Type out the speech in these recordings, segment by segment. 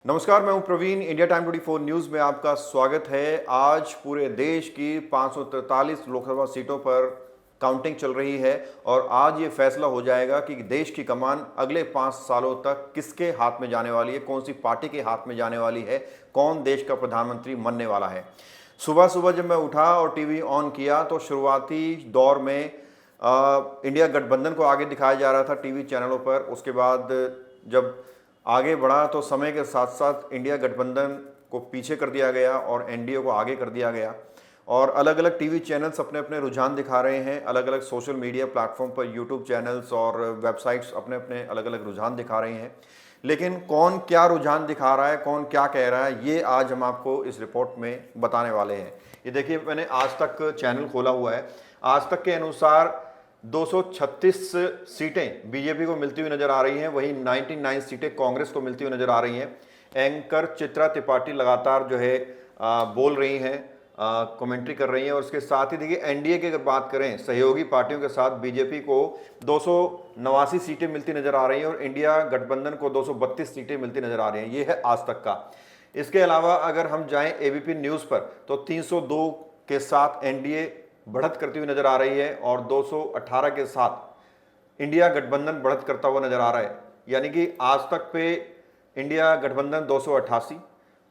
नमस्कार, मैं हूं प्रवीण। इंडिया टाइम 24 न्यूज़ में आपका स्वागत है। आज पूरे देश की 543 लोकसभा सीटों पर काउंटिंग चल रही है और आज ये फैसला हो जाएगा कि देश की कमान अगले 5 सालों तक किसके हाथ में जाने वाली है, कौन सी पार्टी के हाथ में जाने वाली है, कौन देश का प्रधानमंत्री बनने वाला है। सुबह सुबह जब मैं उठा और टीवी ऑन किया तो शुरुआती दौर में इंडिया गठबंधन को आगे दिखाया जा रहा था टीवी चैनलों पर। उसके बाद जब आगे बढ़ा तो समय के साथ साथ इंडिया गठबंधन को पीछे कर दिया गया और एनडीए को आगे कर दिया गया और अलग अलग टीवी चैनल्स अपने अपने रुझान दिखा रहे हैं। अलग अलग सोशल मीडिया प्लेटफॉर्म पर यूट्यूब चैनल्स और वेबसाइट्स अपने अपने अलग अलग रुझान दिखा रही हैं। लेकिन कौन क्या रुझान दिखा रहा है, कौन क्या कह रहा है, ये आज हम आपको इस रिपोर्ट में बताने वाले हैं। ये देखिए, मैंने आज तक चैनल खोला हुआ है। आज तक के अनुसार 236 सीटें बीजेपी को मिलती हुई नजर आ रही हैं, वहीं 99 सीटें कांग्रेस को मिलती हुई नजर आ रही हैं। एंकर चित्रा त्रिपाठी लगातार जो है बोल रही हैं, कमेंट्री कर रही हैं और उसके साथ ही देखिए एनडीए की अगर बात करें, सहयोगी पार्टियों के साथ बीजेपी को 289 सीटें मिलती नजर आ रही हैं और इंडिया गठबंधन को 232 सीटें मिलती नजर आ रही हैं। ये है आज तक का। इसके अलावा अगर हम जाएं एबीपी न्यूज़ पर तो 302 के साथ एनडीए बढ़त करती हुई नजर आ रही है और 218 के साथ इंडिया गठबंधन बढ़त करता हुआ नजर आ रहा है। यानी कि आज तक पे इंडिया गठबंधन 288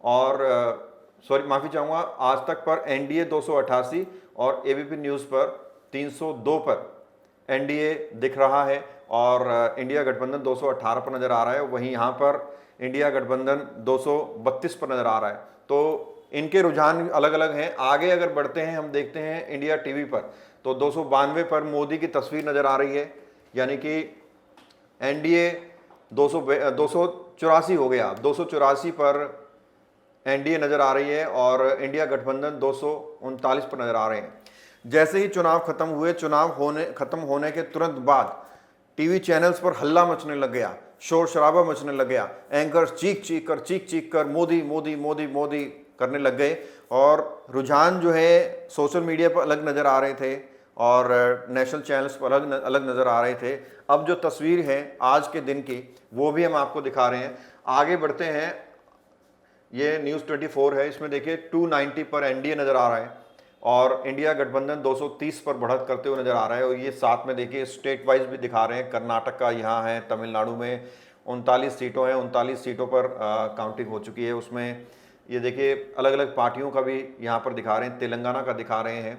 और माफी चाहूंगा, आज तक पर एनडीए 288 और एबीपी न्यूज़ पर 302 पर एनडीए दिख रहा है और इंडिया गठबंधन 218 पर नजर आ रहा है। वहीं यहाँ पर इंडिया गठबंधन 232 पर नजर आ रहा है। तो इनके रुझान अलग अलग हैं। आगे अगर बढ़ते हैं, हम देखते हैं इंडिया टीवी पर तो 292 पर मोदी की तस्वीर नजर आ रही है। यानी कि एनडीए 284 हो गया, 284 पर एनडीए नजर आ रही है और इंडिया गठबंधन 239 पर नजर आ रहे हैं। जैसे ही चुनाव खत्म होने के तुरंत बाद टीवी चैनल्स पर हल्ला मचने लग गया, शोर शराबा मचने लग गया। एंकर्स चीख कर मोदी मोदी मोदी मोदी करने लग गए और रुझान जो है सोशल मीडिया पर अलग नज़र आ रहे थे और नेशनल चैनल्स पर अलग नज़र आ रहे थे। अब जो तस्वीर है आज के दिन की वो भी हम आपको दिखा रहे हैं। आगे बढ़ते हैं, ये न्यूज़ 24 है, इसमें देखिए 290 पर एनडीए नज़र आ रहा है और इंडिया गठबंधन 230 पर बढ़त करते हुए नज़र आ रहा है। और ये साथ में देखिए स्टेट वाइज भी दिखा रहे हैं। कर्नाटक का यहाँ है, तमिलनाडु में 39 सीटों हैं, 39 सीटों पर काउंटिंग हो चुकी है। उसमें ये देखिए अलग अलग पार्टियों का भी यहाँ पर दिखा रहे हैं, तेलंगाना का दिखा रहे हैं।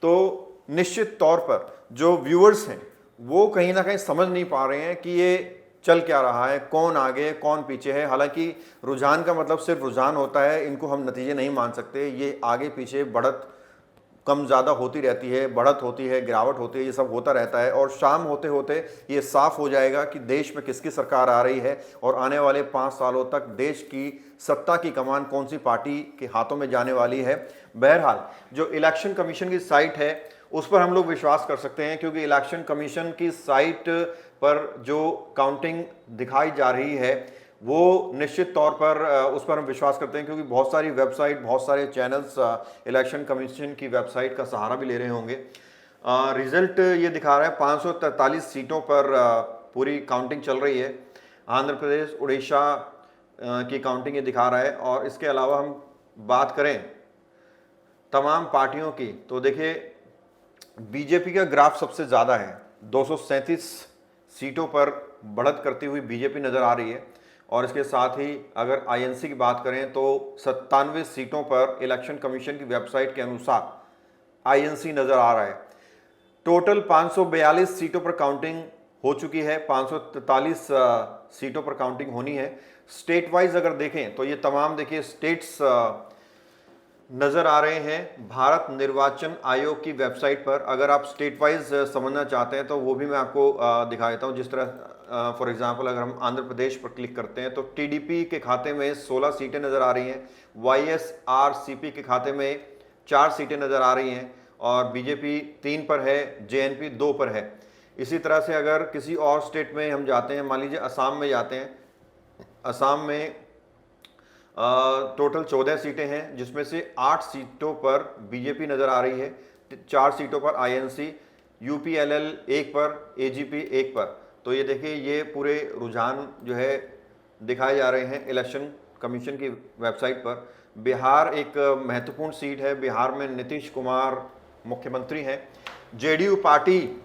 तो निश्चित तौर पर जो व्यूअर्स हैं वो कहीं ना कहीं समझ नहीं पा रहे हैं कि ये चल क्या रहा है, कौन आगे कौन पीछे है। हालांकि रुझान का मतलब सिर्फ रुझान होता है, इनको हम नतीजे नहीं मान सकते। ये आगे पीछे बढ़त कम ज़्यादा होती रहती है, बढ़त होती है, गिरावट होती है, ये सब होता रहता है और शाम होते होते ये साफ हो जाएगा कि देश में किसकी सरकार आ रही है और आने वाले 5 सालों तक देश की सत्ता की कमान कौन सी पार्टी के हाथों में जाने वाली है। बहरहाल जो इलेक्शन कमीशन की साइट है उस पर हम लोग विश्वास कर सकते हैं, क्योंकि इलेक्शन कमीशन की साइट पर जो काउंटिंग दिखाई जा रही है वो निश्चित तौर पर उस पर हम विश्वास करते हैं, क्योंकि बहुत सारी वेबसाइट, बहुत सारे चैनल्स इलेक्शन कमीशन की वेबसाइट का सहारा भी ले रहे होंगे। रिजल्ट ये दिखा रहा है 543 सीटों पर पूरी काउंटिंग चल रही है। आंध्र प्रदेश, उड़ीसा की काउंटिंग ये दिखा रहा है। और इसके अलावा हम बात करें तमाम पार्टियों की तो देखिए बीजेपी का ग्राफ सबसे ज़्यादा है। 237 सीटों पर बढ़त करती हुई बीजेपी नज़र आ रही है और इसके साथ ही अगर आईएनसी की बात करें तो 97 सीटों पर इलेक्शन कमीशन की वेबसाइट के अनुसार आईएनसी नज़र आ रहा है। टोटल 542 सीटों पर काउंटिंग हो चुकी है, 543 सीटों पर काउंटिंग होनी है। स्टेट वाइज अगर देखें तो ये तमाम देखिए स्टेट्स नज़र आ रहे हैं भारत निर्वाचन आयोग की वेबसाइट पर। अगर आप स्टेट वाइज समझना चाहते हैं तो वो भी मैं आपको दिखा देता हूँ। जिस तरह फॉर एग्जांपल अगर हम आंध्र प्रदेश पर क्लिक करते हैं तो टीडीपी के खाते में 16 सीटें नज़र आ रही हैं, वाईएसआरसीपी के खाते में 4 सीटें नज़र आ रही हैं और बीजेपी 3 पर है, जेएनपी 2 पर है। इसी तरह से अगर किसी और स्टेट में हम जाते हैं, मान लीजिए असम में जाते हैं, असम में टोटल 14 सीटें हैं जिसमें से 8 सीटों पर बीजेपी नज़र आ रही है, 4 सीटों पर आईएनसी, यूपीएलएल 1 पर, एजीपी 1 पर। तो ये देखिए ये पूरे रुझान जो है दिखाए जा रहे हैं इलेक्शन कमीशन की वेबसाइट पर, बिहार एक महत्वपूर्ण सीट है। बिहार में नीतीश कुमार मुख्यमंत्री हैं। जेडीयू पार्टी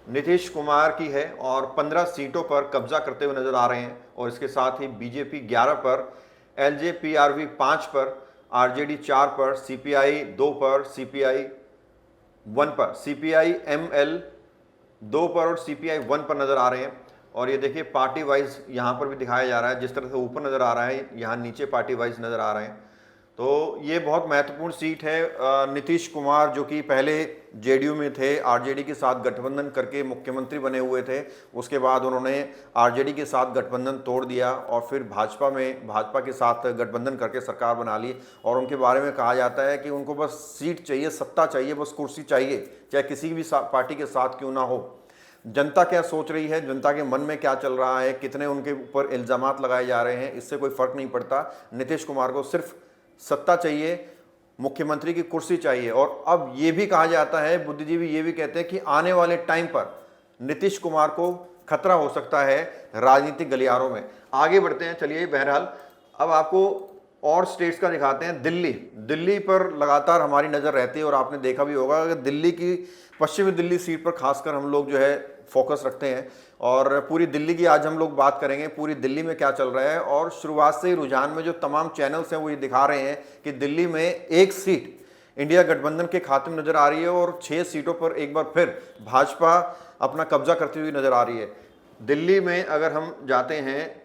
नीतीश कुमार की है और 15 सीटों पर कब्जा करते हुए नजर आ रहे हैं। और इसके साथ ही बीजेपी 11 पर, एलजेपीआरवी 5 पर, आरजेडी 4 पर, सीपीआई 2 पर, सीपीआई 1 पर, सीपीआई एमएल 2 पर और सीपीआई 1 पर नजर आ रहे हैं। और ये देखिए पार्टी वाइज यहाँ पर भी दिखाया जा रहा है, जिस तरह से ऊपर नजर आ रहा है यहाँ नीचे पार्टी वाइज नजर आ रहे हैं। तो ये बहुत महत्वपूर्ण सीट है। नीतीश कुमार जो कि पहले जेडीयू में थे, आरजेडी के साथ गठबंधन करके मुख्यमंत्री बने हुए थे, उसके बाद उन्होंने आरजेडी के साथ गठबंधन तोड़ दिया और फिर भाजपा के साथ गठबंधन करके सरकार बना ली। और उनके बारे में कहा जाता है कि उनको बस सीट चाहिए, सत्ता चाहिए, बस कुर्सी चाहिए, चाहे किसी भी पार्टी के साथ क्यों ना हो। जनता क्या सोच रही है, जनता के मन में क्या चल रहा है, कितने उनके ऊपर इल्जामात लगाए जा रहे हैं, इससे कोई फर्क नहीं पड़ता। नीतीश कुमार को सिर्फ सत्ता चाहिए, मुख्यमंत्री की कुर्सी चाहिए। और अब ये भी कहा जाता है, बुद्धिजीवी ये भी कहते हैं कि आने वाले टाइम पर नीतीश कुमार को खतरा हो सकता है राजनीतिक गलियारों में। आगे बढ़ते हैं, चलिए। बहरहाल अब आपको और स्टेट्स का दिखाते हैं। दिल्ली पर लगातार हमारी नज़र रहती है और आपने देखा भी होगा कि दिल्ली की, पश्चिमी दिल्ली सीट पर खासकर हम लोग जो है फोकस रखते हैं। और पूरी दिल्ली की आज हम लोग बात करेंगे, पूरी दिल्ली में क्या चल रहा है। और शुरुआत से ही रुझान में जो तमाम चैनल्स हैं वो ये दिखा रहे हैं कि दिल्ली में एक सीट इंडिया गठबंधन के खाते में नजर आ रही है और 6 सीटों पर एक बार फिर भाजपा अपना कब्जा करती हुई नजर आ रही है। दिल्ली में अगर हम जाते हैं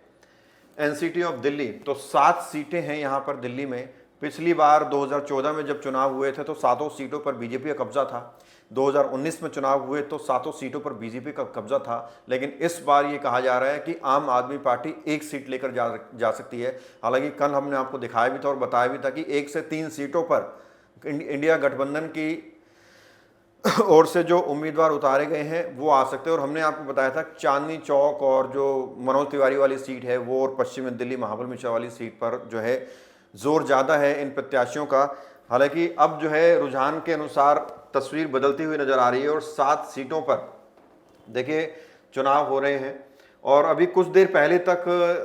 एनसीटी ऑफ दिल्ली, तो 7 सीटें हैं यहाँ पर दिल्ली में। पिछली बार 2014 में जब चुनाव हुए थे तो 7 सीटों पर बीजेपी का कब्जा था। 2019 में चुनाव हुए तो 7 सीटों पर बीजेपी का कब्जा था। लेकिन इस बार ये कहा जा रहा है कि आम आदमी पार्टी 1 सीट लेकर जा सकती है। हालांकि कल हमने आपको दिखाया भी था और बताया भी था कि 1 से 3 सीटों पर इंडिया गठबंधन की ओर से जो उम्मीदवार उतारे गए हैं वो आ सकते हैं। और हमने आपको बताया था चांदनी चौक और जो मनोज तिवारी वाली सीट है वो, और पश्चिमी दिल्ली महाबल मिश्रा वाली सीट पर जो है जोर ज़्यादा है इन प्रत्याशियों का। हालांकि अब जो है रुझान के अनुसार तस्वीर बदलती हुई नजर आ रही है और 7 सीटों पर देखिए चुनाव हो रहे हैं। और अभी कुछ देर पहले तक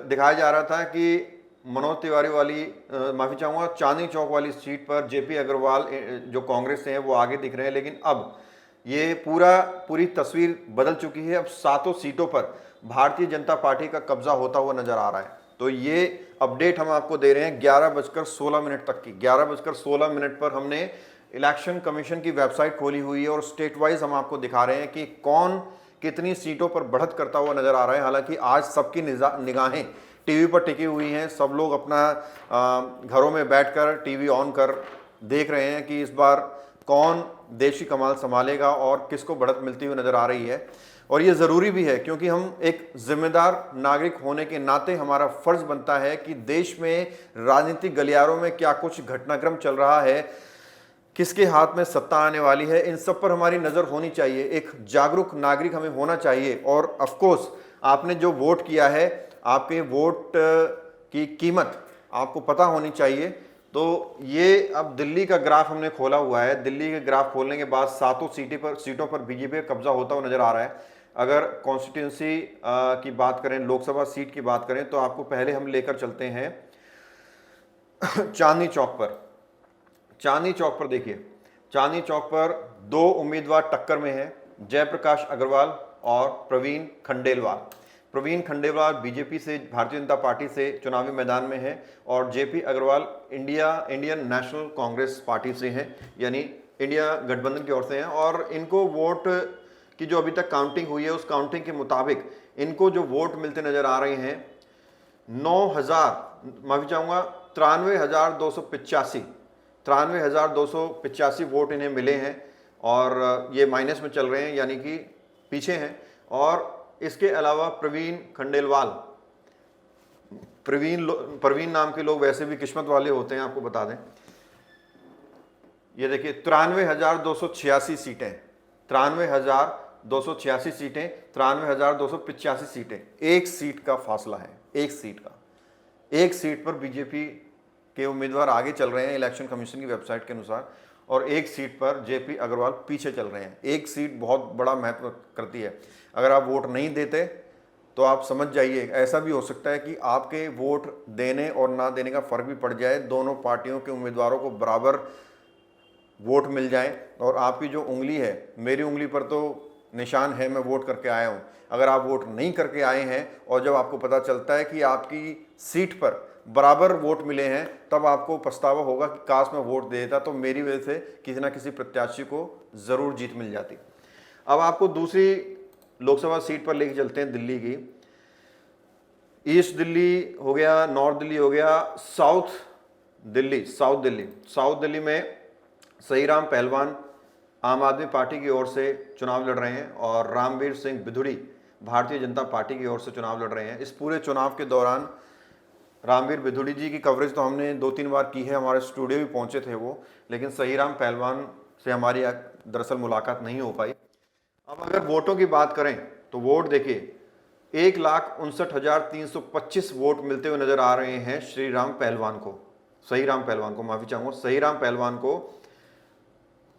दिखाया जा रहा था कि मनोज तिवारी वाली, माफ़ी चाहूँगा, चांदनी चौक वाली सीट पर जेपी अग्रवाल जो कांग्रेस से हैं वो आगे दिख रहे हैं। लेकिन अब ये पूरी तस्वीर बदल चुकी है। अब 7 सीटों पर भारतीय जनता पार्टी का कब्जा होता हुआ नजर आ रहा है। तो ये अपडेट हम आपको दे रहे हैं 11:16 तक की। 11:16 पर हमने इलेक्शन कमीशन की वेबसाइट खोली हुई है और स्टेट वाइज हम आपको दिखा रहे हैं कि कौन कितनी सीटों पर बढ़त करता हुआ नजर आ रहा है। हालांकि आज सबकी निगाहें टीवी पर टिकी हुई हैं। सब लोग अपना घरों में बैठकर टीवी ऑन कर देख रहे हैं कि इस बार कौन देश की कमान संभालेगा और किसको बढ़त मिलती हुई नजर आ रही है। और ये ज़रूरी भी है क्योंकि हम एक जिम्मेदार नागरिक होने के नाते हमारा फ़र्ज़ बनता है कि देश में राजनीतिक गलियारों में क्या कुछ घटनाक्रम चल रहा है, किसके हाथ में सत्ता आने वाली है, इन सब पर हमारी नज़र होनी चाहिए। एक जागरूक नागरिक हमें होना चाहिए। और ऑफ कोर्स आपने जो वोट किया है, आपके वोट की कीमत आपको पता होनी चाहिए। तो ये अब दिल्ली का ग्राफ हमने खोला हुआ है। दिल्ली के ग्राफ खोलने के बाद 7 सीटों पर बीजेपी का कब्जा होता हुआ नजर आ रहा है। अगर कॉन्स्टिट्यूंसी की बात करें, लोकसभा सीट की बात करें, तो आपको पहले हम लेकर चलते हैं चांदनी चौक पर। चांदनी चौक पर देखिए, चांदनी चौक पर 2 उम्मीदवार टक्कर में हैं, जयप्रकाश अग्रवाल और प्रवीण खंडेलवाल। प्रवीण खंडेलवाल बीजेपी से, भारतीय जनता पार्टी से चुनावी मैदान में है और जेपी अग्रवाल इंडियन नेशनल कांग्रेस पार्टी से हैं, यानी इंडिया गठबंधन की ओर से हैं। और इनको वोट की जो अभी तक काउंटिंग हुई है उस काउंटिंग के मुताबिक इनको जो वोट मिलते नजर आ रहे हैं 93,285 वोट इन्हें मिले हैं। और ये माइनस में चल रहे हैं, यानी कि पीछे हैं। और इसके अलावा प्रवीण खंडेलवाल, प्रवीण नाम के लोग वैसे भी किस्मत वाले होते हैं, आपको बता दें। ये देखिए 93,286 सीटें, 93,286 सीटें, 93,285 सीटें। 1 सीट का फासला है, 1 सीट का। 1 सीट पर बीजेपी के उम्मीदवार आगे चल रहे हैं इलेक्शन कमीशन की वेबसाइट के अनुसार, और 1 सीट पर जेपी अग्रवाल पीछे चल रहे हैं। 1 सीट बहुत बड़ा महत्व करती है। अगर आप वोट नहीं देते तो आप समझ जाइए, ऐसा भी हो सकता है कि आपके वोट देने और ना देने का फ़र्क भी पड़ जाए, दोनों पार्टियों के उम्मीदवारों को बराबर वोट मिल जाए और आपकी जो उंगली है, मेरी उंगली पर तो निशान है, मैं वोट करके आया हूँ। अगर आप वोट नहीं करके आए हैं और जब आपको पता चलता है कि आपकी सीट पर बराबर वोट मिले हैं, तब आपको पछतावा होगा कि काश मैं वोट दे देता, तो मेरी वजह से किसी ना किसी प्रत्याशी को ज़रूर जीत मिल जाती। अब आपको दूसरी लोकसभा सीट पर लेके चलते हैं, दिल्ली की। ईस्ट दिल्ली हो गया, नॉर्थ दिल्ली हो गया, साउथ दिल्ली में सहीराम पहलवान आम आदमी पार्टी की ओर से चुनाव लड़ रहे हैं और रामवीर सिंह बिधुड़ी भारतीय जनता पार्टी की ओर से चुनाव लड़ रहे हैं। इस पूरे चुनाव के दौरान रामवीर बिधुड़ी जी की कवरेज तो हमने 2-3 बार की है, हमारे स्टूडियो भी पहुंचे थे वो, लेकिन सहीराम पहलवान से हमारी दरअसल मुलाकात नहीं हो पाई। अब अगर वोटों की बात करें तो वोट देखिए, 1,59,325 वोट मिलते हुए नजर आ रहे हैं सहीराम पहलवान को, माफी चाहूंगा, सहीराम पहलवान को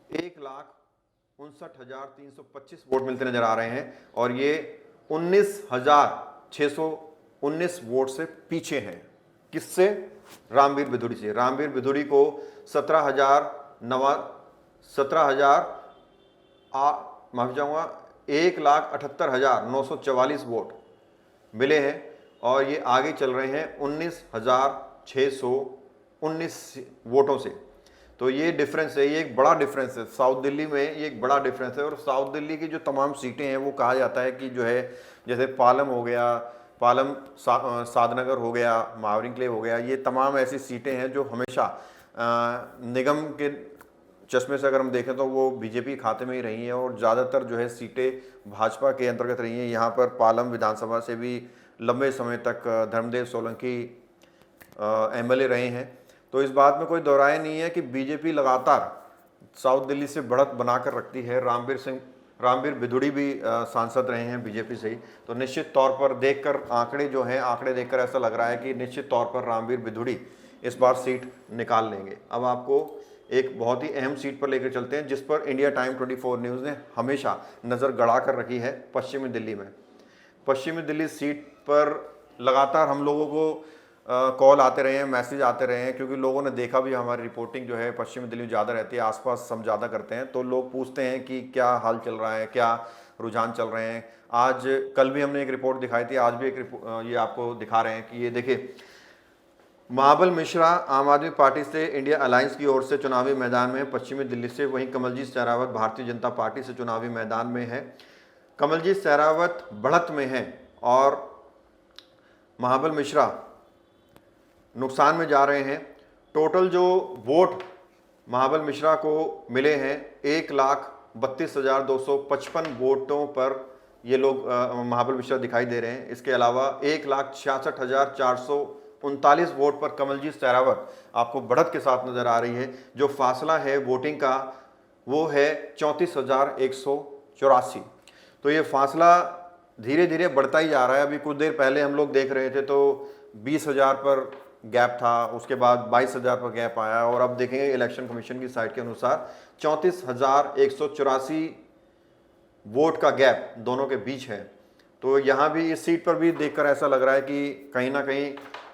1,59,325 वोट मिलते नजर आ रहे हैं और ये 19,619 वोट से पीछे हैं। किससे? रामवीर बिधुड़ी से। रामवीर बिधुड़ी को 1,78,944 वोट मिले हैं और ये आगे चल रहे हैं 19,619 वोटों से। तो ये डिफरेंस है, ये एक बड़ा डिफरेंस है साउथ दिल्ली में, ये एक बड़ा डिफरेंस है। और साउथ दिल्ली की जो तमाम सीटें हैं वो कहा जाता है कि जो है, जैसे पालम हो गया, सादनगर हो गया, मावरिंगले हो गया, ये तमाम ऐसी सीटें हैं जो हमेशा निगम के चश्मे से अगर हम देखें तो वो बीजेपी खाते में ही रही हैं और ज़्यादातर जो है सीटें भाजपा के अंतर्गत रही हैं। यहाँ पर पालम विधानसभा से भी लंबे समय तक धर्मदेव सोलंकी एमएलए रहे हैं। तो इस बात में कोई दोहराए नहीं है कि बीजेपी लगातार साउथ दिल्ली से बढ़त बनाकर रखती है। रामवीर बिधुड़ी भी सांसद रहे हैं बीजेपी से ही, तो निश्चित तौर पर देखकर आंकड़े देखकर ऐसा लग रहा है कि निश्चित तौर पर रामवीर बिधुड़ी इस बार सीट निकाल लेंगे। अब आपको एक बहुत ही अहम सीट पर लेकर चलते हैं जिस पर इंडिया टाइम 24 न्यूज़ ने हमेशा नज़र गड़ा कर रखी है, पश्चिमी दिल्ली में। पश्चिमी दिल्ली सीट पर लगातार हम लोगों को कॉल आते रहे हैं, मैसेज आते रहे हैं, क्योंकि लोगों ने देखा भी हमारी रिपोर्टिंग जो है पश्चिमी दिल्ली में ज़्यादा रहती है, आसपास हम ज़्यादा करते हैं, तो लोग पूछते हैं कि क्या हाल चल रहा है, क्या रुझान चल रहे हैं। कल भी हमने एक रिपोर्ट दिखाई थी, आज भी एक ये आपको दिखा रहे हैं कि ये देखिए, महाबल मिश्रा आम आदमी पार्टी से इंडिया अलायंस की ओर से चुनावी मैदान में पश्चिमी दिल्ली से, वहीं कमलजीत सहरावत भारतीय जनता पार्टी से चुनावी मैदान में है। कमलजीत सहरावत बढ़त में है और महाबल मिश्रा नुकसान में जा रहे हैं। टोटल जो वोट महाबल मिश्रा को मिले हैं 1,32,255 वोटों पर ये लोग महाबल मिश्रा दिखाई दे रहे हैं। इसके अलावा 1,66,439 वोट पर कमलजीत सहरावत आपको बढ़त के साथ नजर आ रही है। जो फासला है वोटिंग का वो है 34,184। तो ये फासला धीरे धीरे बढ़ता ही जा रहा है। अभी कुछ देर पहले हम लोग देख रहे थे तो 20,000 पर गैप था, उसके बाद 22,000 पर गैप आया और अब देखेंगे इलेक्शन कमीशन की साइट के अनुसार 34,184 वोट का गैप दोनों के बीच है। तो यहाँ भी इस सीट पर भी देखकर ऐसा लग रहा है कि कहीं ना कहीं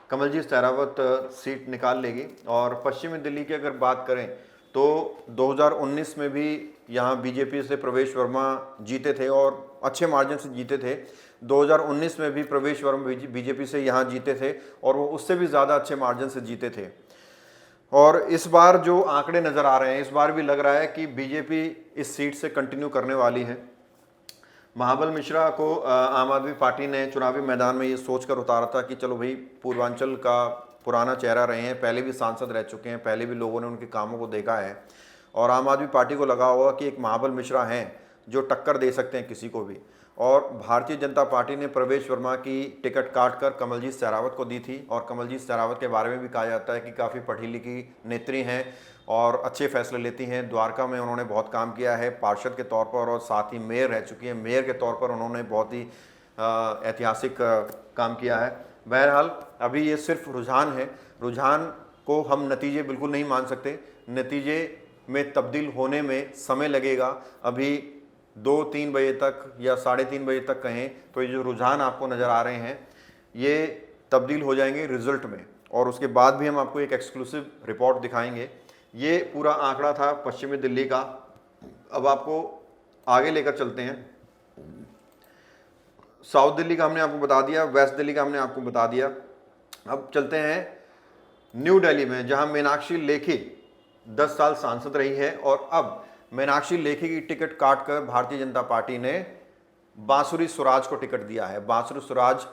कमलजीत सहरावत सीट निकाल लेगी। और पश्चिमी दिल्ली की अगर बात करें तो 2019 में भी यहाँ बीजेपी से प्रवेश वर्मा जीते थे और अच्छे मार्जिन से जीते थे। 2019 में भी प्रवेश वर्मा बीजेपी से यहाँ जीते थे और वो उससे भी ज़्यादा अच्छे मार्जिन से जीते थे। और इस बार जो आंकड़े नज़र आ रहे हैं, इस बार भी लग रहा है कि बीजेपी इस सीट से कंटिन्यू करने वाली है। महाबल मिश्रा को आम आदमी पार्टी ने चुनावी मैदान में ये सोचकर उतारा था कि चलो भाई, पूर्वांचल का पुराना चेहरा रहे हैं, पहले भी सांसद रह चुके हैं, पहले भी लोगों ने उनके कामों को देखा है और आम आदमी पार्टी को लगा होगा कि एक महाबल मिश्रा हैं जो टक्कर दे सकते हैं किसी को भी। और भारतीय जनता पार्टी ने प्रवेश वर्मा की टिकट काटकर कमलजीत सहरावत को दी थी और कमलजीत सहरावत के बारे में भी कहा जाता है कि काफ़ी पढ़ी लिखी नेत्री हैं और अच्छे फैसले लेती हैं। द्वारका में उन्होंने बहुत काम किया है पार्षद के तौर पर और साथ ही मेयर रह चुकी हैं। मेयर के तौर पर उन्होंने बहुत ही ऐतिहासिक काम किया है। बहरहाल अभी ये सिर्फ रुझान है, रुझान को हम नतीजे बिल्कुल नहीं मान सकते, नतीजे में तब्दील होने में समय लगेगा। अभी 2-3 बजे तक या 3:30 बजे तक कहें तो ये जो रुझान आपको नज़र आ रहे हैं ये तब्दील हो जाएंगे रिजल्ट में, और उसके बाद भी हम आपको एक एक्सक्लूसिव रिपोर्ट दिखाएंगे। ये पूरा आंकड़ा था पश्चिमी दिल्ली का। अब आपको आगे लेकर चलते हैं। साउथ दिल्ली का हमने आपको बता दिया, वेस्ट दिल्ली का हमने आपको बता दिया। अब चलते हैं न्यू दिल्ली में, जहां मीनाक्षी लेखी 10 साल सांसद रही है, और अब मीनाक्षी लेखी की टिकट काटकर भारतीय जनता पार्टी ने बांसुरी स्वराज को टिकट दिया है। बांसुरी स्वराज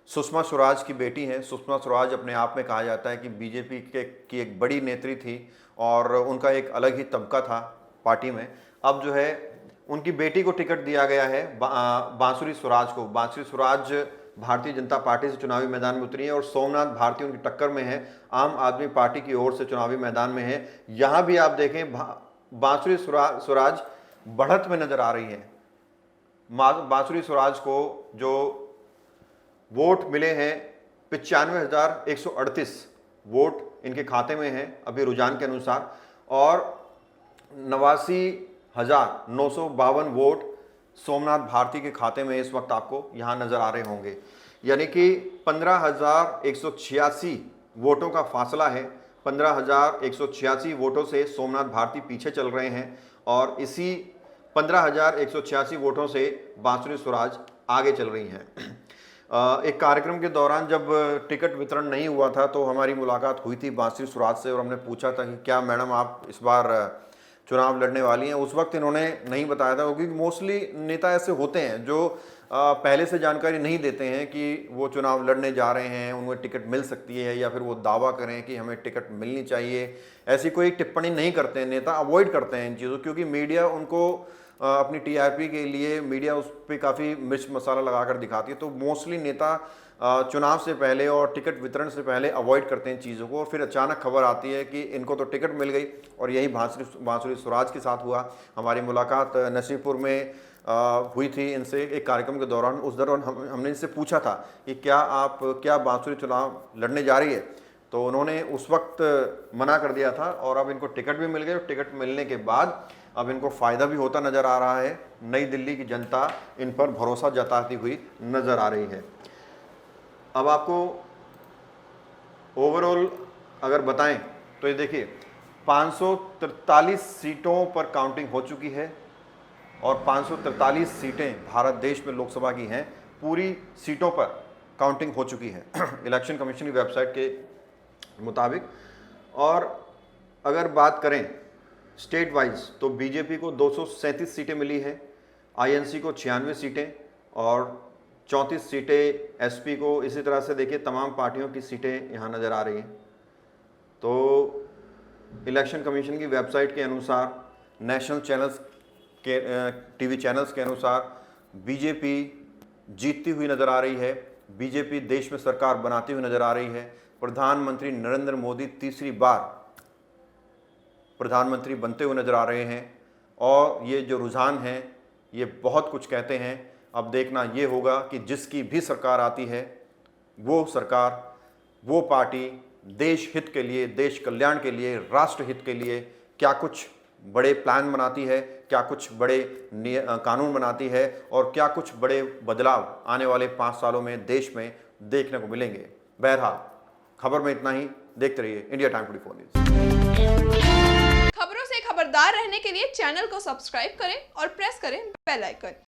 सुषमा स्वराज की बेटी हैं। सुषमा स्वराज अपने आप में कहा जाता है कि बीजेपी की एक बड़ी नेत्री थी और उनका एक अलग ही तबका था पार्टी में। अब जो है उनकी बेटी को टिकट दिया गया है, बांसुरी स्वराज को। बांसुरी स्वराज भारतीय जनता पार्टी से चुनावी मैदान में उतरी है और सोमनाथ भारती उनकी टक्कर में है, आम आदमी पार्टी की ओर से चुनावी मैदान में है। यहां भी आप देखें बांसुरी स्वराज बढ़त में नजर आ रही है। बांसुरी स्वराज को जो वोट मिले हैं 95,138 वोट इनके खाते में हैं अभी रुझान के अनुसार, और 89,952 वोट सोमनाथ भारती के खाते में इस वक्त आपको यहां नजर आ रहे होंगे। यानी कि 15,186 वोटों का फासला है। 15,186 वोटों से सोमनाथ भारती पीछे चल रहे हैं, और इसी 15,186 वोटों से बांसुरी स्वराज आगे चल रही हैं। एक कार्यक्रम के दौरान जब टिकट वितरण नहीं हुआ था तो हमारी मुलाकात हुई थी बांसुरी स्वराज से, और हमने पूछा था कि क्या मैडम आप इस बार चुनाव लड़ने वाली हैं। उस वक्त इन्होंने नहीं बताया था, क्योंकि मोस्टली नेता ऐसे होते हैं जो पहले से जानकारी नहीं देते हैं कि वो चुनाव लड़ने जा रहे हैं, उन्हें टिकट मिल सकती है, या फिर वो दावा करें कि हमें टिकट मिलनी चाहिए। ऐसी कोई टिप्पणी नहीं करते हैं नेता, अवॉइड करते हैं इन चीज़ों, क्योंकि मीडिया उनको अपनी टीआरपी के लिए मीडिया उस पर काफ़ी मिर्च मसाला लगाकर दिखाती है। तो मोस्टली नेता चुनाव से पहले और टिकट वितरण से पहले अवॉइड करते हैं चीज़ों को, और फिर अचानक खबर आती है कि इनको तो टिकट मिल गई। और यही बांसुरी स्वराज के साथ हुआ। हमारी मुलाकात नरसिंहपुर में हुई थी इनसे एक कार्यक्रम के दौरान। उस दौरान हमने इनसे पूछा था कि क्या बांसुरी चुनाव लड़ने जा रही है, तो उन्होंने उस वक्त मना कर दिया था, और अब इनको टिकट भी मिल गई। और टिकट मिलने के बाद अब इनको फ़ायदा भी होता नज़र आ रहा है। नई दिल्ली की जनता इन पर भरोसा जताती हुई नज़र आ रही है। अब आपको ओवरऑल अगर बताएं तो ये देखिए 543 सीटों पर काउंटिंग हो चुकी है, और 543 सीटें भारत देश में लोकसभा की हैं। पूरी सीटों पर काउंटिंग हो चुकी है इलेक्शन कमीशन की वेबसाइट के मुताबिक। और अगर बात करें स्टेट वाइज तो बीजेपी को 237 सीटें मिली है, आईएनसी को 96 सीटें, और 34 सीटें एसपी को। इसी तरह से देखिए तमाम पार्टियों की सीटें यहाँ नज़र आ रही हैं। तो इलेक्शन कमीशन की वेबसाइट के अनुसार, नेशनल चैनल्स के टीवी चैनल्स के अनुसार बीजेपी जीतती हुई नज़र आ रही है। बीजेपी देश में सरकार बनाती हुई नज़र आ रही है। प्रधानमंत्री नरेंद्र मोदी तीसरी बार प्रधानमंत्री बनते हुए नज़र आ रहे हैं, और ये जो रुझान हैं ये बहुत कुछ कहते हैं। अब देखना ये होगा कि जिसकी भी सरकार आती है वो सरकार, वो पार्टी देश हित के लिए, देश कल्याण के लिए, राष्ट्र हित के लिए क्या कुछ बड़े प्लान बनाती है, क्या कुछ बड़े कानून बनाती है, और क्या कुछ बड़े बदलाव आने वाले 5 सालों में देश में देखने को मिलेंगे। बहरहाल खबर में इतना ही। देखते रहिए इंडिया टाइम 24 न्यूज़। खबरों से खबरदार रहने के लिए चैनल को सब्सक्राइब करें और प्रेस करें बेल आइकन।